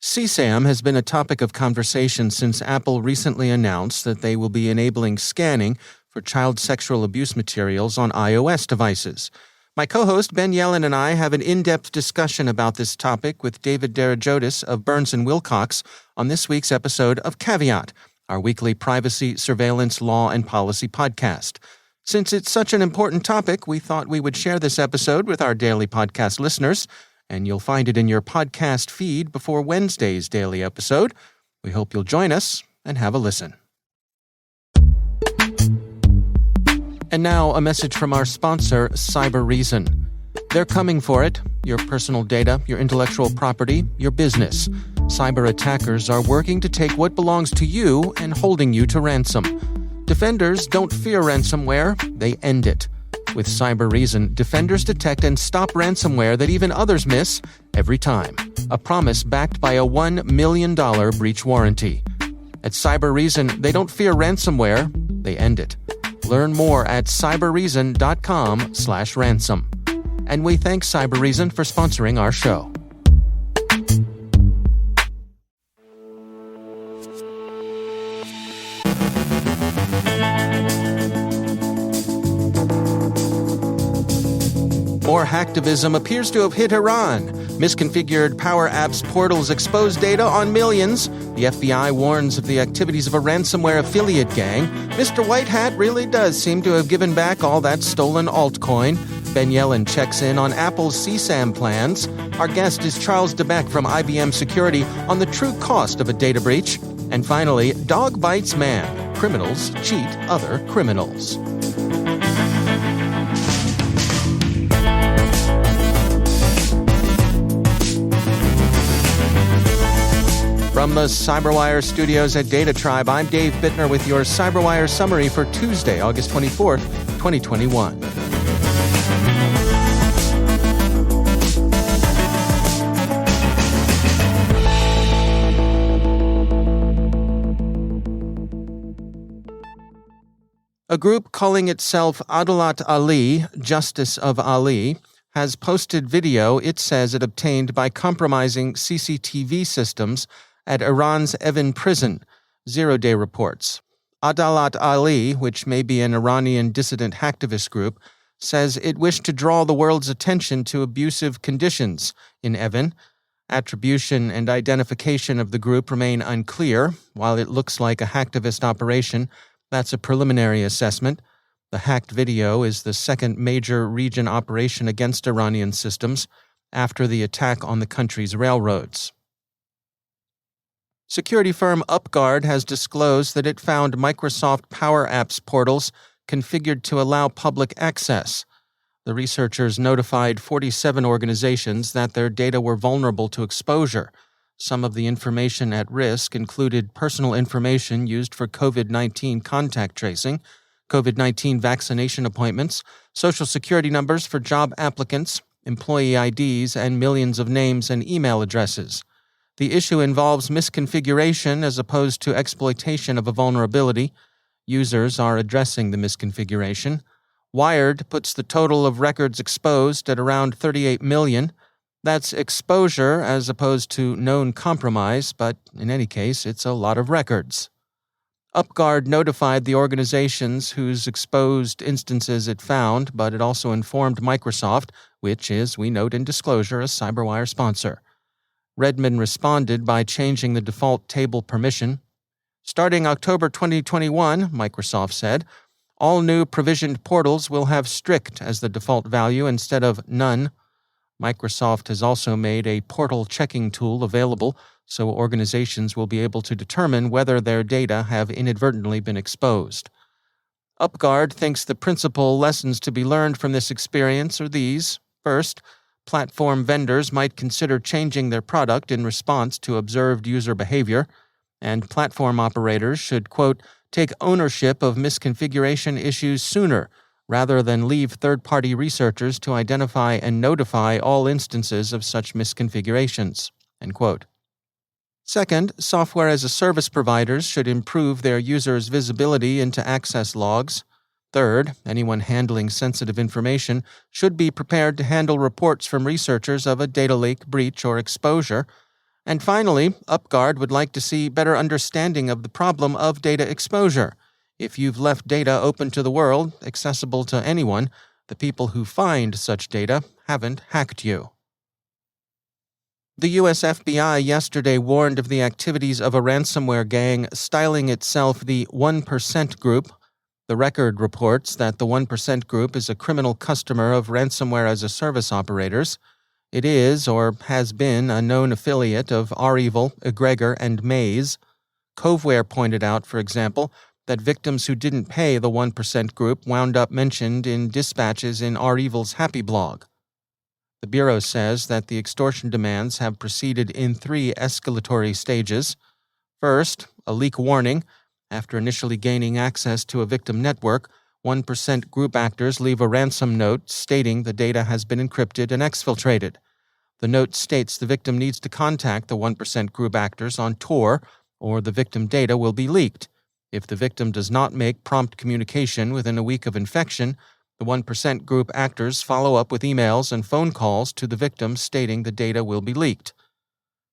CSAM has been a topic of conversation since Apple recently announced that they will be enabling scanning for child sexual abuse materials on iOS devices. My co-host Ben Yellen and I have an in-depth discussion about this topic with David Darajotis of Burns & Wilcox on this week's episode of Caveat, our weekly privacy, surveillance, law, and policy podcast. Since it's such an important topic, we thought we would share this episode with our daily podcast listeners, and you'll find it in your podcast feed before Wednesday's daily episode. We hope you'll join us and have a listen. And now, a message from our sponsor, CyberReason. They're coming for it. Your personal data, your intellectual property, your business. Cyber attackers are working to take what belongs to you and holding you to ransom. Defenders don't fear ransomware, they end it. With CyberReason, defenders detect and stop ransomware that even others miss every time. A promise backed by a $1 million breach warranty. At CyberReason, they don't fear ransomware, they end it. Learn more at cyberreason.com/ransom. And we thank CyberReason for sponsoring our show. More hacktivism appears to have hit Iran. Misconfigured Power Apps portals expose data on millions. The FBI warns of the activities of a ransomware affiliate gang. Mr. White Hat really does seem to have given back all that stolen altcoin. Ben Yellen checks in on Apple's CSAM plans. Our guest is Charles DeBeck from IBM Security on the true cost of a data breach. And finally, dog bites man. Criminals cheat other criminals. From the CyberWire studios at Data Tribe, I'm Dave Bittner with your CyberWire summary for Tuesday, August 24th, 2021. A group calling itself Adalat Ali, Justice of Ali, has posted video it says it obtained by compromising CCTV systems at Iran's Evin prison, Zero-Day reports. Adalat Ali, which may be an Iranian dissident hacktivist group, says it wished to draw the world's attention to abusive conditions in Evin. Attribution and identification of the group remain unclear. While it looks like a hacktivist operation, that's a preliminary assessment. The hacked video is the second major region operation against Iranian systems after the attack on the country's railroads. Security firm UpGuard has disclosed that it found Microsoft Power Apps portals configured to allow public access. The researchers notified 47 organizations that their data were vulnerable to exposure. Some of the information at risk included personal information used for COVID-19 contact tracing, COVID-19 vaccination appointments, social security numbers for job applicants, employee IDs, and millions of names and email addresses. The issue involves misconfiguration as opposed to exploitation of a vulnerability. Users are addressing the misconfiguration. Wired puts the total of records exposed at around 38 million. That's exposure as opposed to known compromise, but in any case, it's a lot of records. UpGuard notified the organizations whose exposed instances it found, but it also informed Microsoft, which is, we note in disclosure, a CyberWire sponsor. Redmond responded by changing the default table permission. Starting October 2021, Microsoft said, all new provisioned portals will have strict as the default value instead of none. Microsoft has also made a portal checking tool available so organizations will be able to determine whether their data have inadvertently been exposed. UpGuard thinks the principal lessons to be learned from this experience are these. First, platform vendors might consider changing their product in response to observed user behavior, and platform operators should, quote, take ownership of misconfiguration issues sooner, rather than leave third-party researchers to identify and notify all instances of such misconfigurations, end quote. Second, software-as-a-service providers should improve their users' visibility into access logs. Third, anyone handling sensitive information should be prepared to handle reports from researchers of a data leak, breach, or exposure. And finally, UpGuard would like to see better understanding of the problem of data exposure. If you've left data open to the world, accessible to anyone, the people who find such data haven't hacked you. The U.S. FBI yesterday warned of the activities of a ransomware gang styling itself the 1% Group. The Record reports that the 1% Group is a criminal customer of ransomware-as-a-service operators. It is, or has been, a known affiliate of REvil, Egregor, and Maze. Coveware pointed out, for example, that victims who didn't pay the 1% Group wound up mentioned in dispatches in REvil's Happy blog. The Bureau says that the extortion demands have proceeded in 3 escalatory stages. First, a leak warning. After initially gaining access to a victim network, 1% Group actors leave a ransom note stating the data has been encrypted and exfiltrated. The note states the victim needs to contact the 1% Group actors on Tor, or the victim data will be leaked. If the victim does not make prompt communication within a week of infection, the 1% Group actors follow up with emails and phone calls to the victim stating the data will be leaked.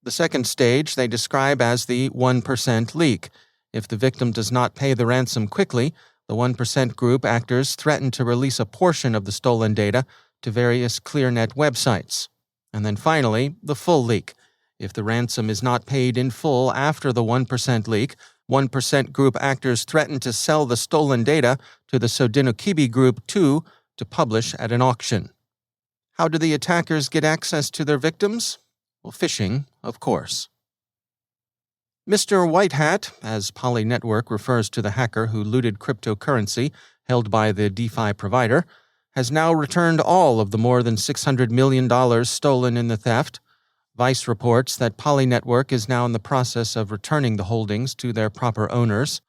The second stage they describe as the 1% leak. If the victim does not pay the ransom quickly, the 1% Group actors threaten to release a portion of the stolen data to various ClearNet websites. And then finally, the full leak. If the ransom is not paid in full after the 1% leak, 1% Group actors threaten to sell the stolen data to the Sodinokibi Group 2 to publish at an auction. How do the attackers get access to their victims? Well, phishing, of course. Mr. White Hat, as Poly Network refers to the hacker who looted cryptocurrency held by the DeFi provider, has now returned all of the more than $600 million stolen in the theft. Vice reports that Poly Network is now in the process of returning the holdings to their proper owners.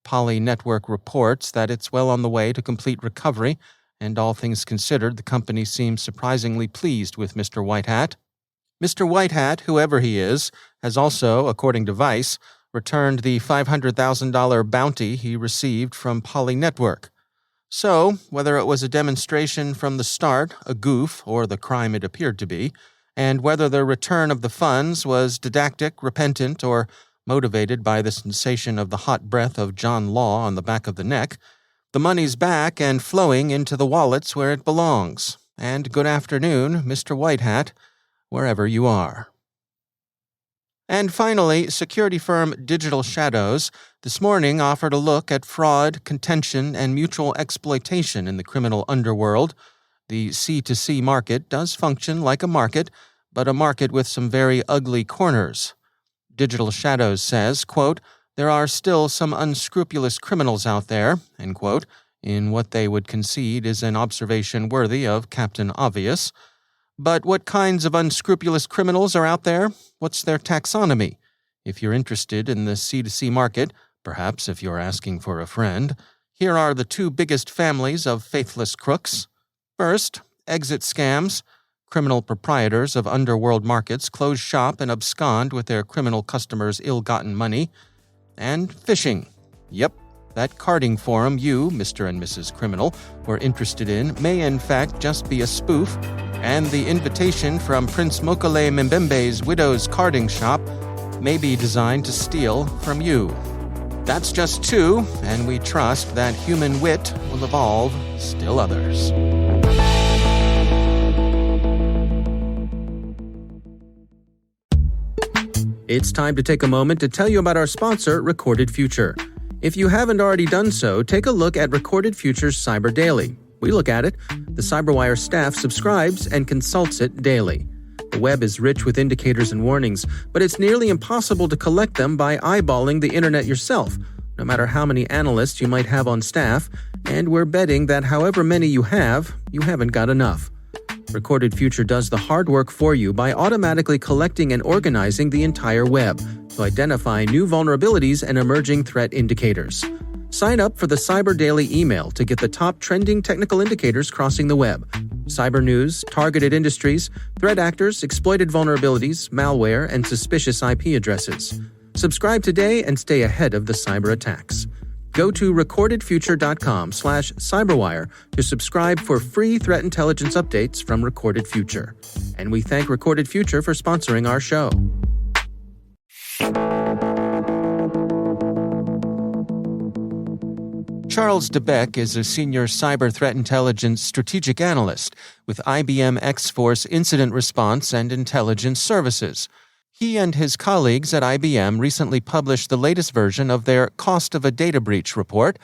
Poly Network reports that it's well on the way to complete recovery, and all things considered, the company seems surprisingly pleased with Mr. White Hat. Mr. White Hat, whoever he is, has also, according to Vice, returned the $500,000 bounty he received from Poly Network. So, whether it was a demonstration from the start, a goof, or the crime it appeared to be, and whether the return of the funds was didactic, repentant, or motivated by the sensation of the hot breath of John Law on the back of the neck, the money's back and flowing into the wallets where it belongs. And good afternoon, Mr. White Hat, wherever you are. And finally, security firm Digital Shadows this morning offered a look at fraud, contention, and mutual exploitation in the criminal underworld. The C2C market does function like a market, but a market with some very ugly corners. Digital Shadows says, quote, "There are still some unscrupulous criminals out there," end quote, in what they would concede is an observation worthy of Captain Obvious. But what kinds of unscrupulous criminals are out there? What's their taxonomy? If you're interested in the C2C market, perhaps if you're asking for a friend, here are the 2 biggest families of faithless crooks. First, exit scams. Criminal proprietors of underworld markets close shop and abscond with their criminal customers' ill-gotten money. And phishing. Yep, that carding forum you, Mr. and Mrs. Criminal, were interested in may in fact just be a spoof, and the invitation from Prince Mokele Mbembe's widow's carding shop may be designed to steal from you. That's just 2, and we trust that human wit will evolve still others. It's time to take a moment to tell you about our sponsor, Recorded Future. If you haven't already done so, take a look at Recorded Future's Cyber Daily. We look at it. The CyberWire staff subscribes and consults it daily. The web is rich with indicators and warnings, but it's nearly impossible to collect them by eyeballing the internet yourself, no matter how many analysts you might have on staff, and we're betting that however many you haven't got enough. Recorded Future does the hard work for you by automatically collecting and organizing the entire web to identify new vulnerabilities and emerging threat indicators. Sign up for the Cyber Daily email to get the top trending technical indicators crossing the web. Cyber news, targeted industries, threat actors, exploited vulnerabilities, malware, and suspicious IP addresses. Subscribe today and stay ahead of the cyber attacks. Go to recordedfuture.com/cyberwire to subscribe for free threat intelligence updates from Recorded Future. And we thank Recorded Future for sponsoring our show. Charles DeBeck is a senior cyber threat intelligence strategic analyst with IBM X-Force Incident Response and Intelligence Services. He and his colleagues at IBM recently published the latest version of their Cost of a Data Breach report.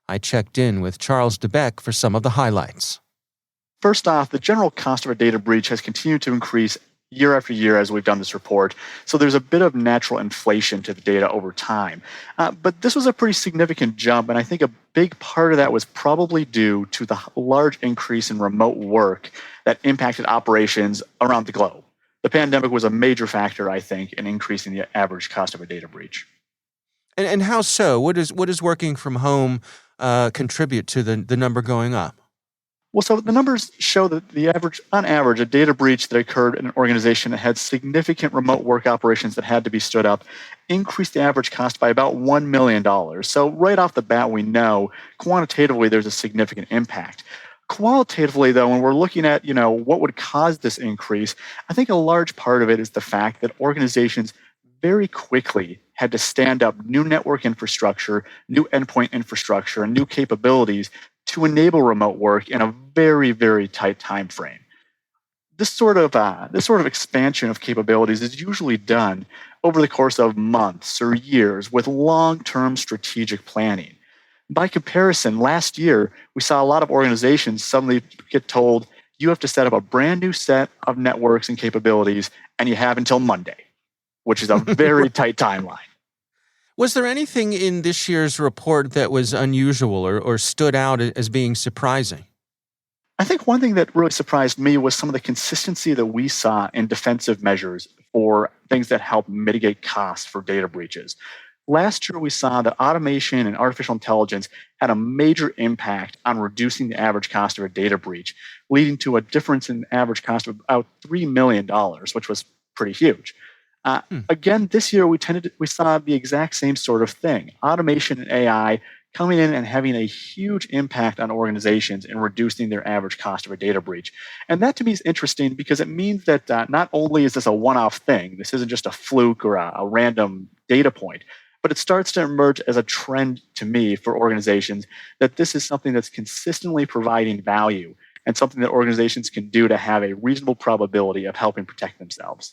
I checked in with Charles DeBeck for some of the highlights. First off, the general cost of a data breach has continued to increase year after year as we've done this report. So there's a bit of natural inflation to the data over time. But this was a pretty significant jump, and I think a big part of that was probably due to the large increase in remote work that impacted operations around the globe. The pandemic was a major factor, I think, in increasing the average cost of a data breach. And how so? What does working from home contribute to the number going up? Well, so the numbers show that on average, a data breach that occurred in an organization that had significant remote work operations that had to be stood up increased the average cost by about $1 million. So right off the bat, we know quantitatively there's a significant impact. Qualitatively, though, when we're looking at what would cause this increase, I think a large part of it is the fact that organizations very quickly had to stand up new network infrastructure, new endpoint infrastructure, and new capabilities to enable remote work in a very, very tight time frame. This sort of expansion of capabilities is usually done over the course of months or years with long-term strategic planning. By comparison, last year, we saw a lot of organizations suddenly get told, you have to set up a brand new set of networks and capabilities, and you have until Monday, which is a very tight timeline. Was there anything in this year's report that was unusual or stood out as being surprising? I think one thing that really surprised me was some of the consistency that we saw in defensive measures for things that help mitigate costs for data breaches. Last year, we saw that automation and artificial intelligence had a major impact on reducing the average cost of a data breach, leading to a difference in average cost of about $3 million, which was pretty huge. Again, this year we saw the exact same sort of thing. Automation and AI coming in and having a huge impact on organizations in reducing their average cost of a data breach. And that to me is interesting because it means that not only is this a one-off thing, this isn't just a fluke or a random data point, but it starts to emerge as a trend to me for organizations that this is something that's consistently providing value and something that organizations can do to have a reasonable probability of helping protect themselves.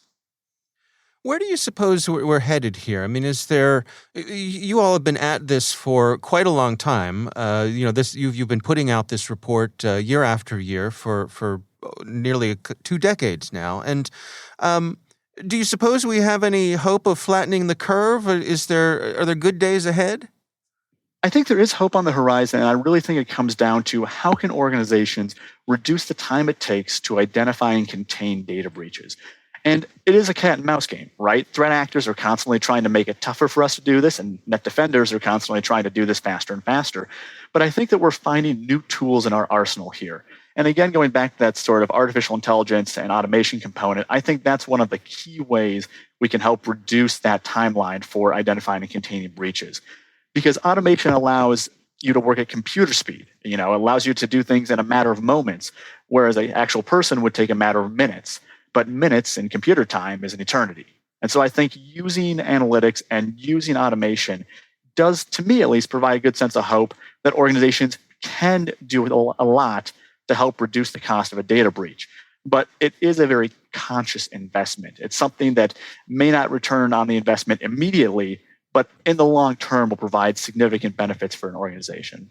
Where do you suppose we're headed here? I mean, you all have been at this for quite a long time. You've been putting out this report year after year for nearly 2 decades now. And do you suppose we have any hope of flattening the curve? Are there good days ahead? I think there is hope on the horizon, and I really think it comes down to how can organizations reduce the time it takes to identify and contain data breaches. And it is a cat and mouse game, right? Threat actors are constantly trying to make it tougher for us to do this, and net defenders are constantly trying to do this faster and faster. But I think that we're finding new tools in our arsenal here. And again, going back to that sort of artificial intelligence and automation component, I think that's one of the key ways we can help reduce that timeline for identifying and containing breaches. Because automation allows you to work at computer speed. It allows you to do things in a matter of moments, whereas an actual person would take a matter of minutes. But minutes in computer time is an eternity. And so I think using analytics and using automation does, to me at least, provide a good sense of hope that organizations can do a lot to help reduce the cost of a data breach. But it is a very conscious investment. It's something that may not return on the investment immediately, but in the long term will provide significant benefits for an organization.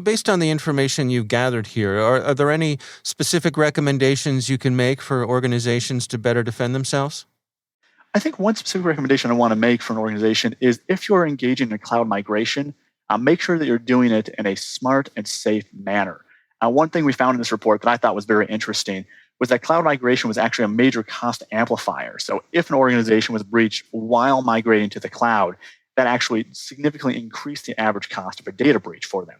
Based on the information you gathered here, are there any specific recommendations you can make for organizations to better defend themselves? I think one specific recommendation I want to make for an organization is if you're engaging in cloud migration, make sure that you're doing it in a smart and safe manner. One thing we found in this report that I thought was very interesting was that cloud migration was actually a major cost amplifier. So if an organization was breached while migrating to the cloud, that actually significantly increased the average cost of a data breach for them.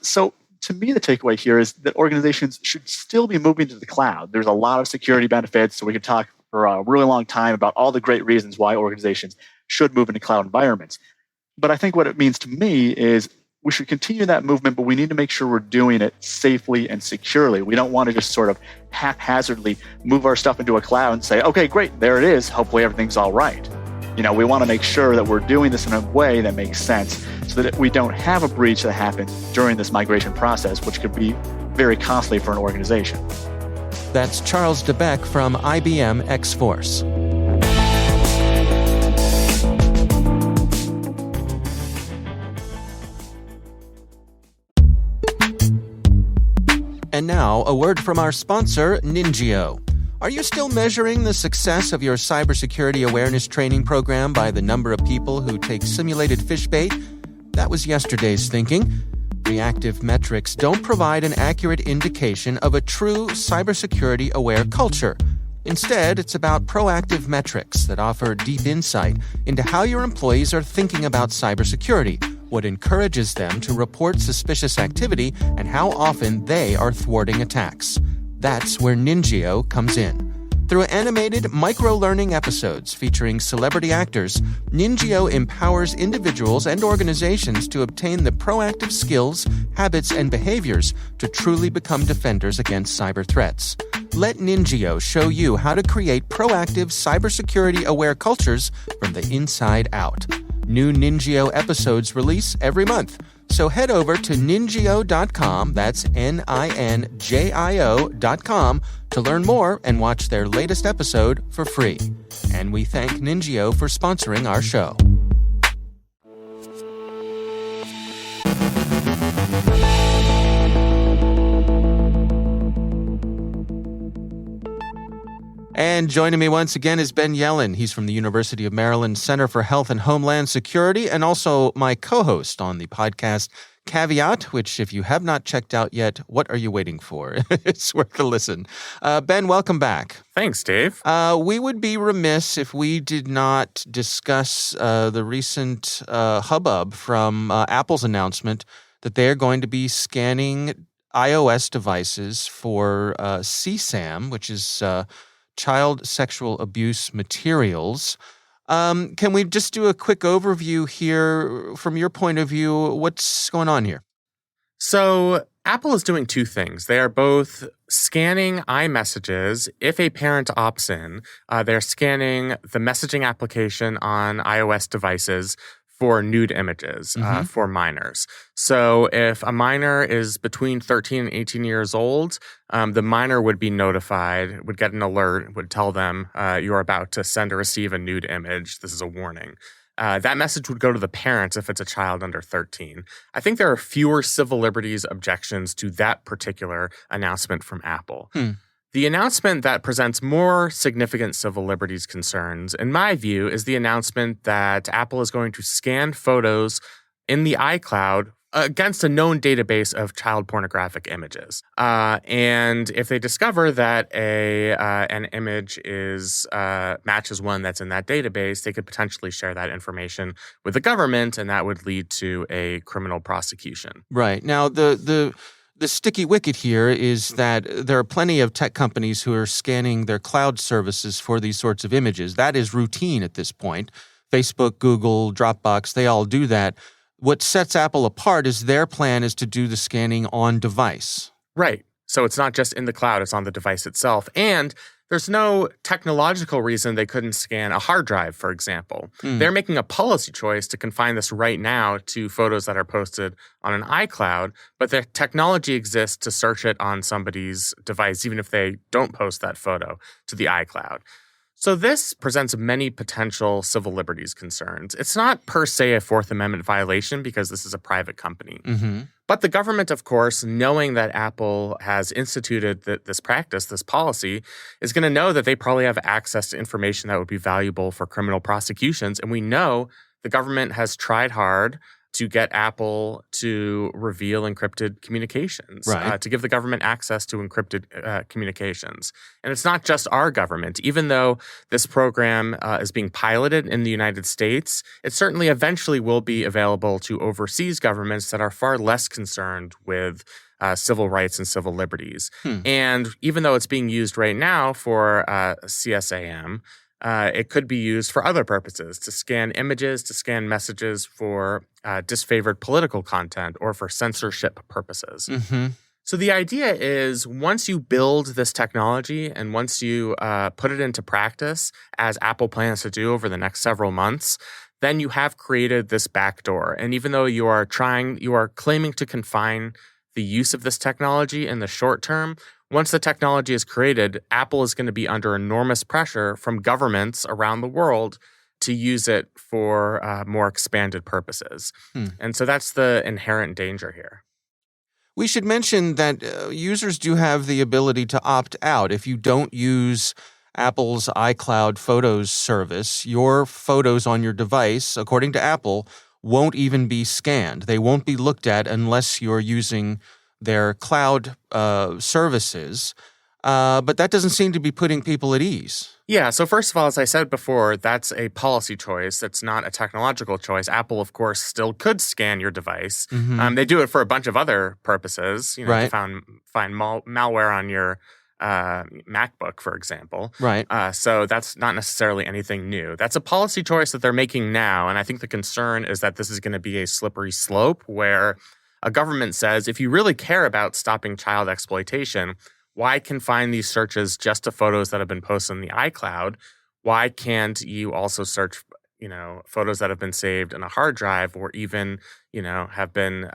So to me, the takeaway here is that organizations should still be moving to the cloud. There's a lot of security benefits, so we could talk for a really long time about all the great reasons why organizations should move into cloud environments. But I think what it means to me is we should continue that movement, but we need to make sure we're doing it safely and securely. We don't want to just sort of haphazardly move our stuff into a cloud and say, okay, great, there it is. Hopefully everything's all right. We want to make sure that we're doing this in a way that makes sense so that we don't have a breach that happens during this migration process, which could be very costly for an organization. That's Charles DeBeck from IBM X-Force. And now, a word from our sponsor, Ningio. Are you still measuring the success of your cybersecurity awareness training program by the number of people who take simulated fish bait? That was yesterday's thinking. Reactive metrics don't provide an accurate indication of a true cybersecurity-aware culture. Instead, it's about proactive metrics that offer deep insight into how your employees are thinking about cybersecurity, what encourages them to report suspicious activity, and how often they are thwarting attacks. That's where Ningio comes in. Through animated micro-learning episodes featuring celebrity actors, Ningio empowers individuals and organizations to obtain the proactive skills, habits, and behaviors to truly become defenders against cyber threats. Let Ningio show you how to create proactive cybersecurity-aware cultures from the inside out. New Ningio episodes release every month. So head over to Ningio.com, that's Ninjio.com, to learn more and watch their latest episode for free. And we thank Ningio for sponsoring our show. And joining me once again is Ben Yellen. He's from the University of Maryland Center for Health and Homeland Security and also my co-host on the podcast Caveat, which if you have not checked out yet, what are you waiting for? It's worth a listen. Ben, welcome back. Thanks, Dave. We would be remiss if we did not discuss the recent hubbub from Apple's announcement that they're going to be scanning iOS devices for CSAM, which is child sexual abuse materials. Can we just do a quick overview here from your point of view? What's going on here? So Apple is doing two things. They are both scanning iMessages. If a parent opts in, they're scanning the messaging application on iOS devices for nude images for minors. So if a minor is between 13 and 18 years old, the minor would be notified, would get an alert, would tell them you're about to send or receive a nude image. This is a warning. That message would go to the parents if it's a child under 13. I think there are fewer civil liberties objections to that particular announcement from Apple. The announcement that presents more significant civil liberties concerns, in my view, is the announcement that Apple is going to scan photos in the iCloud against a known database of child pornographic images. And if they discover that an image matches one that's in that database, they could potentially share that information with the government, and that would lead to a criminal prosecution. Right. Now, the sticky wicket here is that there are plenty of tech companies who are scanning their cloud services for these sorts of images. That is routine at this point. Facebook, Google, Dropbox, they all do that. What sets Apple apart is their plan is to do the scanning on device. Right. So it's not just in the cloud, it's on the device itself. And there's no technological reason they couldn't scan a hard drive, for example. They're making a policy choice to confine this right now to photos that are posted on an iCloud, but the technology exists to search it on somebody's device, even if they don't post that photo to the iCloud. So this presents many potential civil liberties concerns. It's not per se a Fourth Amendment violation because this is a private company. But the government, of course, knowing that Apple has instituted this practice, this policy, is going to know that they probably have access to information that would be valuable for criminal prosecutions. And we know the government has tried hard to get Apple to reveal encrypted communications, to give the government access to encrypted communications. And it's not just our government. Even though this program is being piloted in the United States, it certainly eventually will be available to overseas governments that are far less concerned with civil rights and civil liberties. And even though it's being used right now for CSAM, it could be used for other purposes, to scan images, to scan messages for disfavored political content, or for censorship purposes. So the idea is once you build this technology and once you put it into practice, as Apple plans to do over the next several months, then you have created this backdoor. And even though you are claiming to confine the use of this technology in the short term, once the technology is created, Apple is going to be under enormous pressure from governments around the world to use it for more expanded purposes. And so that's the inherent danger here. We should mention that users do have the ability to opt out. If you don't use Apple's iCloud Photos service, your photos on your device, according to Apple, won't even be scanned. They won't be looked at unless you're using their cloud services. But that doesn't seem to be putting people at ease. Yeah, so first of all, as I said before, that's a policy choice. That's not a technological choice. Apple, of course, still could scan your device. They do it for a bunch of other purposes, Right. to find malware on your MacBook, for example. Right. So that's not necessarily anything new. That's a policy choice that they're making now. And I think the concern is that this is going to be a slippery slope where a government says, if you really care about stopping child exploitation, why confine these searches just to photos that have been posted in the iCloud? Why can't you also search, photos that have been saved in a hard drive or even, have been,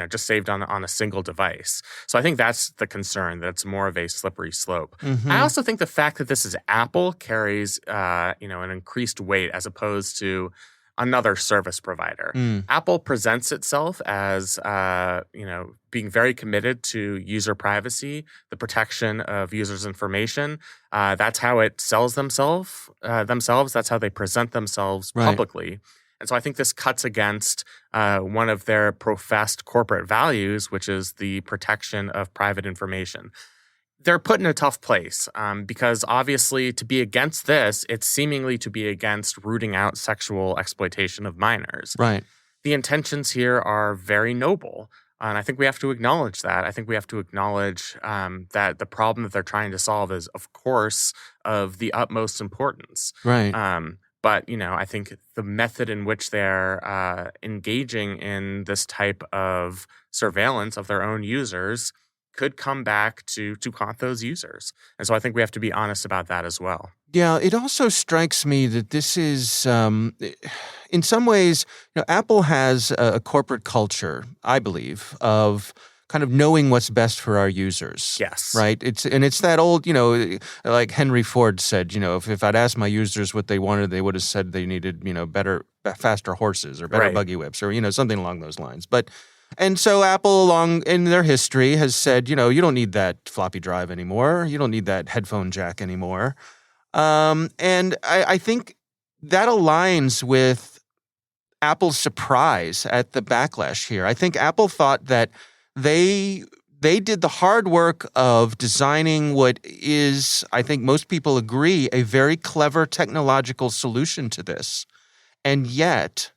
just saved on a single device? So I think that's the concern, that it's more of a slippery slope. I also think the fact that this is Apple carries, an increased weight as opposed to another service provider. Apple presents itself as, being very committed to user privacy, the protection of users' information. That's how it sells themselves. That's how they present themselves publicly. And so I think this cuts against one of their professed corporate values, which is the protection of private information. They're put in a tough place because obviously to be against this, it's seemingly to be against rooting out sexual exploitation of minors. Right. The intentions here are very noble. And I think we have to acknowledge that. I think we have to acknowledge that the problem that they're trying to solve is, of course, of the utmost importance. Right. But, I think the method in which they're engaging in this type of surveillance of their own users could come back to haunt those users. And so I think we have to be honest about that as well. Yeah, it also strikes me that this is, in some ways, Apple has a corporate culture, I believe, of kind of knowing what's best for our users. Yes. Right? It's that old, like Henry Ford said, if I'd asked my users what they wanted, they would have said they needed, faster horses or better buggy whips or, something along those lines. And so Apple, along in their history, has said, you don't need that floppy drive anymore. You don't need that headphone jack anymore. And I think that aligns with Apple's surprise at the backlash here. I think Apple thought that they did the hard work of designing what is, I think most people agree, a very clever technological solution to this. And yet,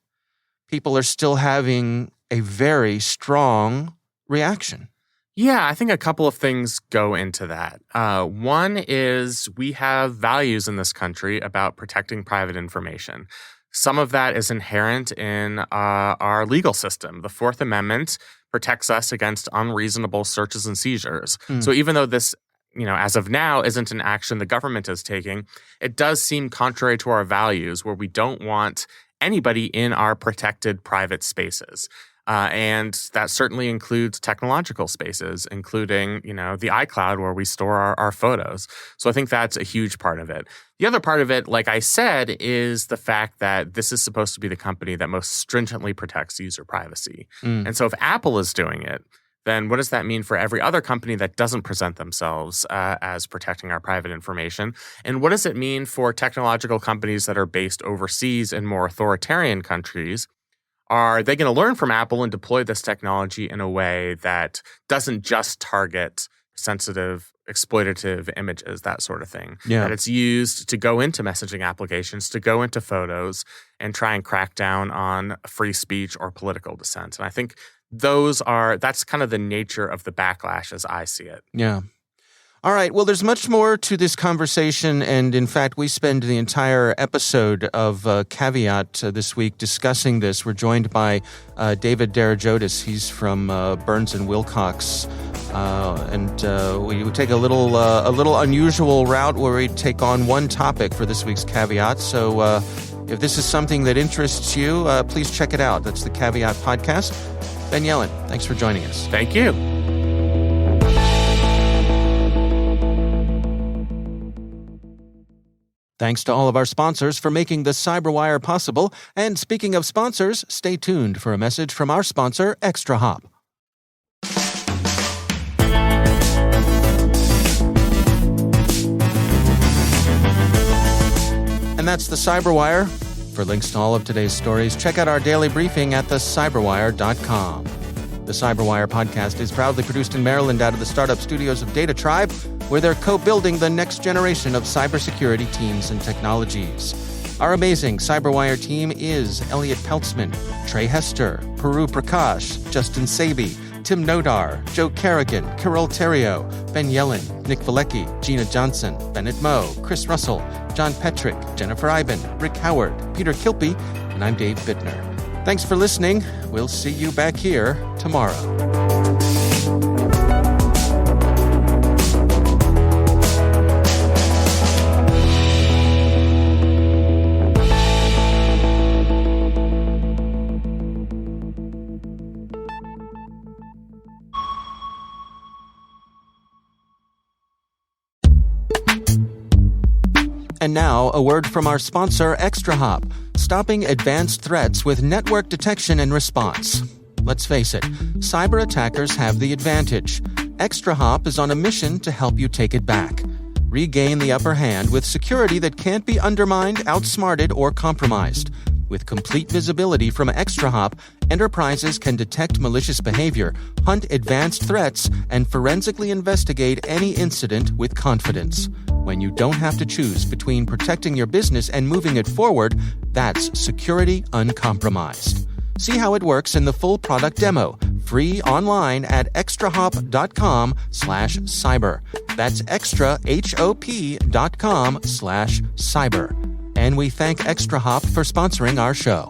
people are still having a very strong reaction. Yeah, I think a couple of things go into that. One is we have values in this country about protecting private information. Some of that is inherent in our legal system. The Fourth Amendment protects us against unreasonable searches and seizures. So even though this, as of now, isn't an action the government is taking, it does seem contrary to our values where we don't want anybody in our protected private spaces. And that certainly includes technological spaces, including, the iCloud where we store our photos. So I think that's a huge part of it. The other part of it, like I said, is the fact that this is supposed to be the company that most stringently protects user privacy. And so if Apple is doing it, then what does that mean for every other company that doesn't present themselves as protecting our private information? And what does it mean for technological companies that are based overseas in more authoritarian countries? Are they going to learn from Apple and deploy this technology in a way that doesn't just target sensitive, exploitative images, that sort of thing? Yeah. That it's used to go into messaging applications, to go into photos, and try and crack down on free speech or political dissent. And I think that's kind of the nature of the backlash as I see it. Yeah. All right. Well, there's much more to this conversation. And in fact, we spend the entire episode of Caveat this week discussing this. We're joined by David Darajotis. He's from Burns & Wilcox. We take a little unusual route where we take on one topic for this week's Caveat. So if this is something that interests you, please check it out. That's the Caveat podcast. Ben Yellen, thanks for joining us. Thank you. Thanks to all of our sponsors for making the CyberWire possible. And speaking of sponsors, stay tuned for a message from our sponsor, ExtraHop. And that's the CyberWire. For links to all of today's stories, check out our daily briefing at thecyberwire.com. The CyberWire podcast is proudly produced in Maryland out of the startup studios of Data Tribe, where they're co-building the next generation of cybersecurity teams and technologies. Our amazing CyberWire team is Elliot Peltzman, Trey Hester, Peru Prakash, Justin Sabi, Tim Nodar, Joe Kerrigan, Carol Terrio, Ben Yellen, Nick Valecki, Gina Johnson, Bennett Moe, Chris Russell, John Petrick, Jennifer Iben, Rick Howard, Peter Kilpie, and I'm Dave Bittner. Thanks for listening. We'll see you back here tomorrow. And now, a word from our sponsor, ExtraHop, stopping advanced threats with network detection and response. Let's face it, cyber attackers have the advantage. ExtraHop is on a mission to help you take it back. Regain the upper hand with security that can't be undermined, outsmarted, or compromised. With complete visibility from ExtraHop, enterprises can detect malicious behavior, hunt advanced threats, and forensically investigate any incident with confidence. When you don't have to choose between protecting your business and moving it forward, that's security uncompromised. See how it works in the full product demo, free online at extrahop.com/cyber. That's extrahop.com/cyber. And we thank ExtraHop for sponsoring our show.